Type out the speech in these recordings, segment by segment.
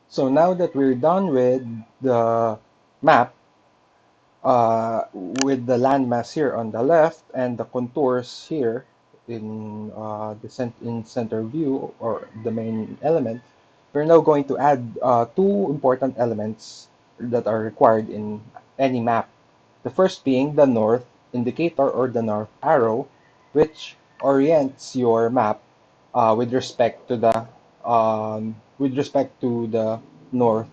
So now that we're done with the map, with the landmass here on the left and the contours here in in center view or the main element, we're now going to add two important elements that are required in any map. The first being the north indicator or the north arrow, which orients your map with respect to the north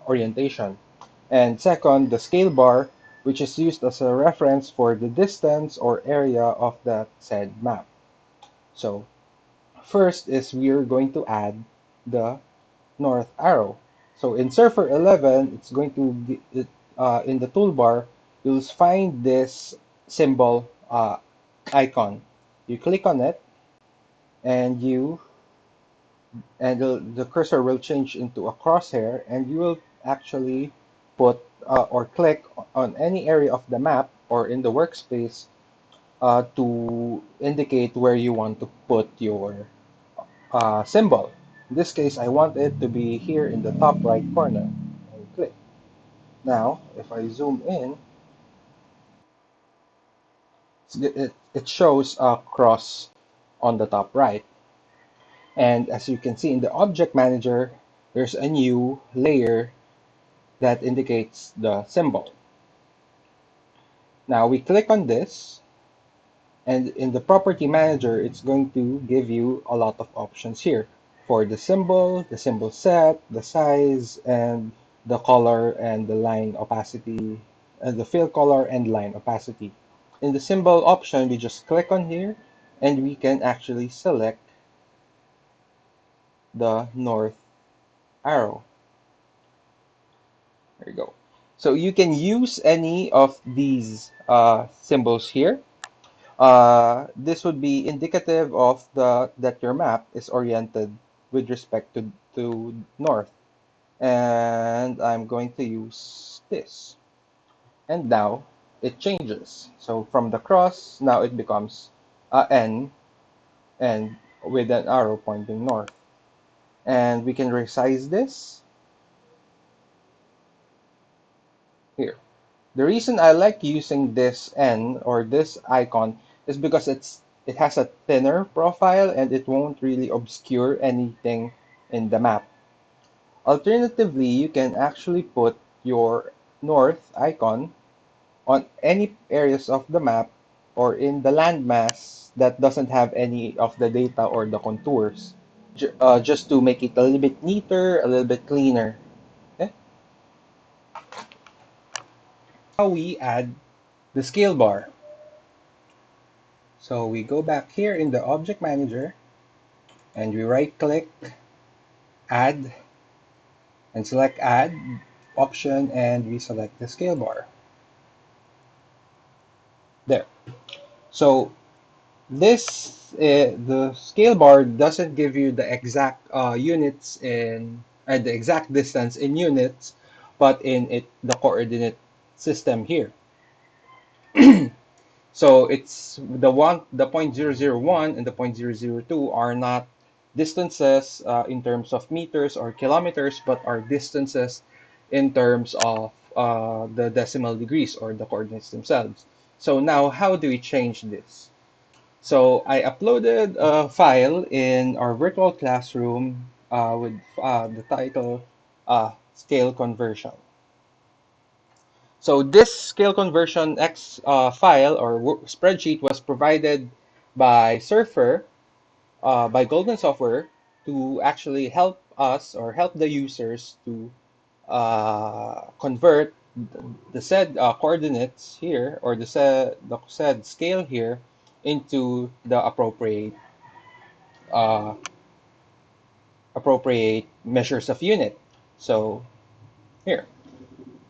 orientation. And second, the scale bar, which is used as a reference for the distance or area of that said map. So first is we're going to add the north arrow. So in Surfer 11, it's going to be, in the toolbar, you'll find this symbol icon. You click on it, and the cursor will change into a crosshair, and you will actually put or click on any area of the map or in the workspace to indicate where you want to put your symbol. In this case, I want it to be here in the top right corner. And click. Now, if I zoom in, it shows a cross on the top right. And as you can see in the Object Manager, there's a new layer that indicates the symbol. Now we click on this, and in the Property Manager, it's going to give you a lot of options here for the symbol set, the size, and the color and the line opacity, the fill color and line opacity. In the symbol option, we just click on here, and we can actually select the north arrow. There you go. So you can use any of these symbols here. This would be indicative of that your map is oriented with respect to north. And I'm going to use this. And now it changes. So from the cross, now it becomes a N and with an arrow pointing north. And we can resize this here. The reason I like using this N or this icon is because it has a thinner profile and it won't really obscure anything in the map. Alternatively, you can actually put your north icon on any areas of the map or in the landmass that doesn't have any of the data or the contours, just to make it a little bit neater, a little bit cleaner. Okay? How we add the scale bar. So we go back here in the Object Manager and we right click, add, and select add option, and we select the scale bar. There. So the scale bar doesn't give you the exact units in the exact distance in units, but in the coordinate system here. So it's the point 001 and the point 002 are not distances in terms of meters or kilometers, but are distances in terms of the decimal degrees or the coordinates themselves. So now, how do we change this? So I uploaded a file in our virtual classroom with the title Scale Conversion. So this scale conversion X file or spreadsheet was provided by Surfer, by Golden Software, to actually help us or help the users to convert the said coordinates here or the said scale here into the uh, appropriate measures of unit. So here.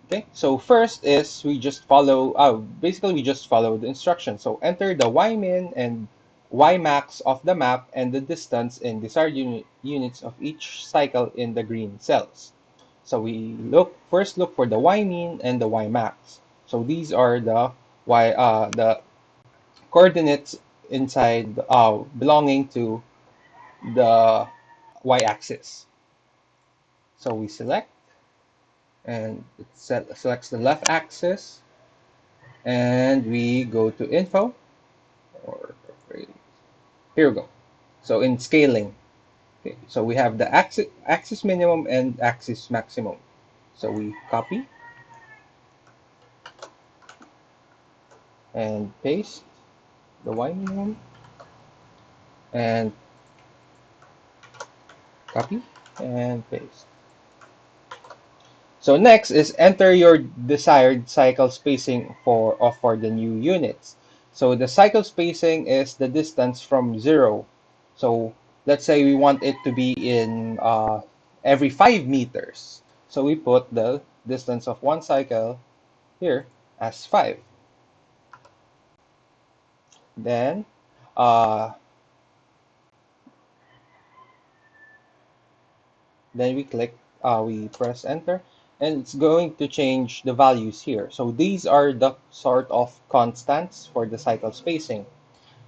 Okay, so first is basically we just follow the instructions. So enter the y min and y max of the map and the distance in desired units of each cycle in the green cells. So we first look for the y min and the y max. So these are the coordinates belonging to the y axis. So we select, and it selects the left axis, and we go to info, or here we go. So in scaling, okay, so we have the axis minimum and axis maximum. So we copy and paste the y minimum, and copy and paste. So next is enter your desired cycle spacing for the new units. So the cycle spacing is the distance from 0. So let's say we want it to be in every 5 meters. So we put the distance of one cycle here as 5. Then uh, then we press enter, and it's going to change the values here. So these are the sort of constants for the cycle spacing.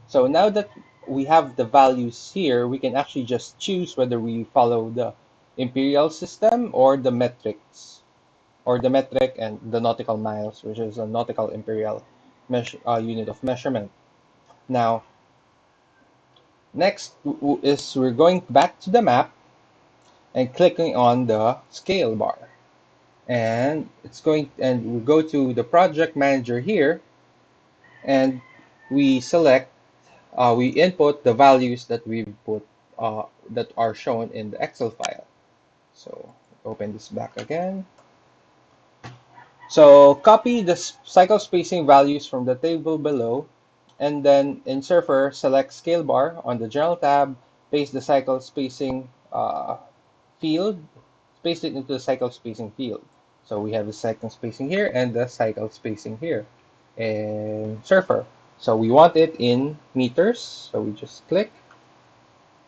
So now that we have the values here, we can actually just choose whether we follow the imperial system or the metrics, or the metric and the nautical miles, which is a nautical imperial unit of measurement. Now, next is we're going back to the map and clicking on the scale bar. And we go to the project manager here, and we select we input the values that we put that are shown in the Excel file. So open this back again. So copy the cycle spacing values from the table below, and then in Surfer, select scale bar on the general tab, paste the cycle spacing field, paste it into the cycle spacing field. So we have the cycle spacing here and the cycle spacing here in Surfer. So we want it in meters, so we just click,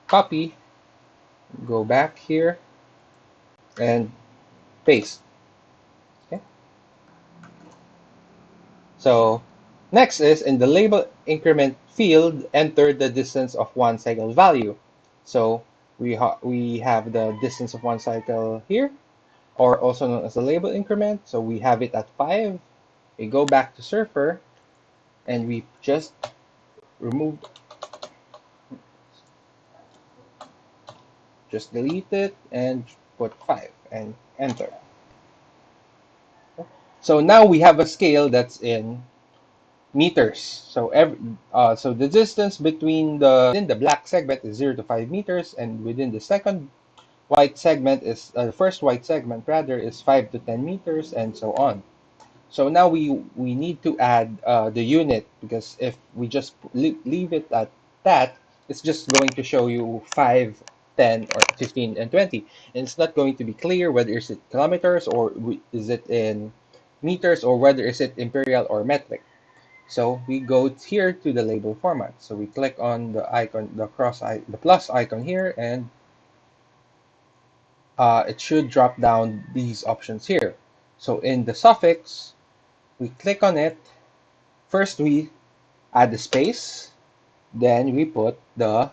copy, go back here, and paste. Okay. So next is in the label increment field, enter the distance of one cycle value. So we have the distance of one cycle here, or also known as the label increment. So we have it at 5. We go back to Surfer, and we just remove, just delete it and put 5 and enter. So now we have a scale that's in meters. So the distance between within the black segment is 0 to 5 meters, and within the second white segment is the first white segment rather is 5 to 10 meters, and so on. So now we need to add the unit, because if we just leave it at that, it's just going to show you 5, 10, or 15, and 20. And it's not going to be clear whether is it kilometers or is it in meters, or whether is it imperial or metric. So we go here to the label format. So we click on the icon, the plus icon here, and it should drop down these options here. So in the suffix, we click on it. First, we add the space, then we put the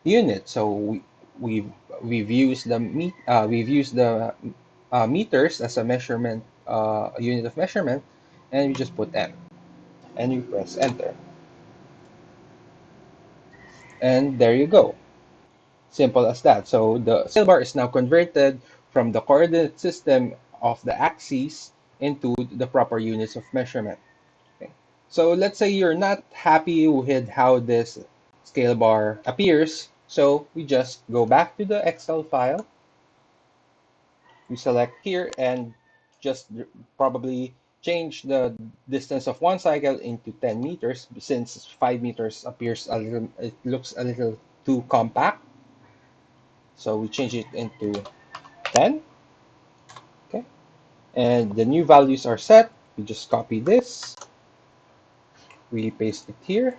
unit. So we've used the meters as a measurement unit of measurement, and we just put M, and you press enter, and there you go. Simple as that. So the scale bar is now converted from the coordinate system of the axes into the proper units of measurement. Okay. So let's say you're not happy with how this scale bar appears. So we just go back to the Excel file. We select here and just probably change the distance of one cycle into 10 meters, since 5 meters appears a little, it looks a little too compact. So we change it into 10. Okay. And the new values are set. We just copy this. We paste it here.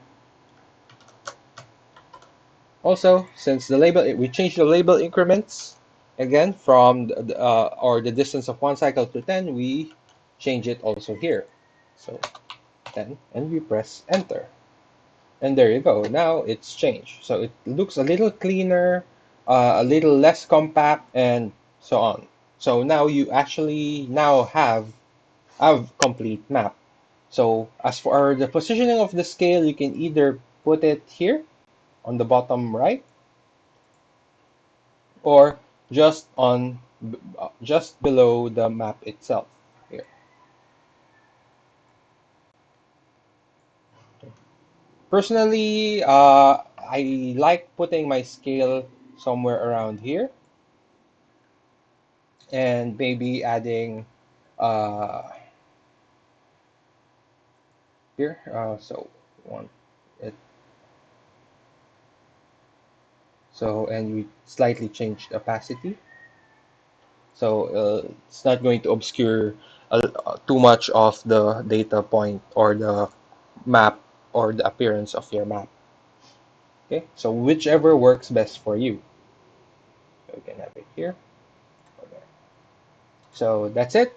Also, since we change the label increments again from the distance of one cycle to 10, we change it also here. So 10, and we press enter. And there you go. Now it's changed. So it looks a little cleaner, a little less compact, and so on. So now you actually now have complete map. So as for the positioning of the scale, you can either put it here on the bottom right or just below the map itself here. Personally, I like putting my scale somewhere around here and maybe adding uh, here. So one it so and we slightly change the opacity. So it's not going to obscure too much of the data point or the map or the appearance of your map. Okay, so whichever works best for you. So you can have it here or there. So that's it.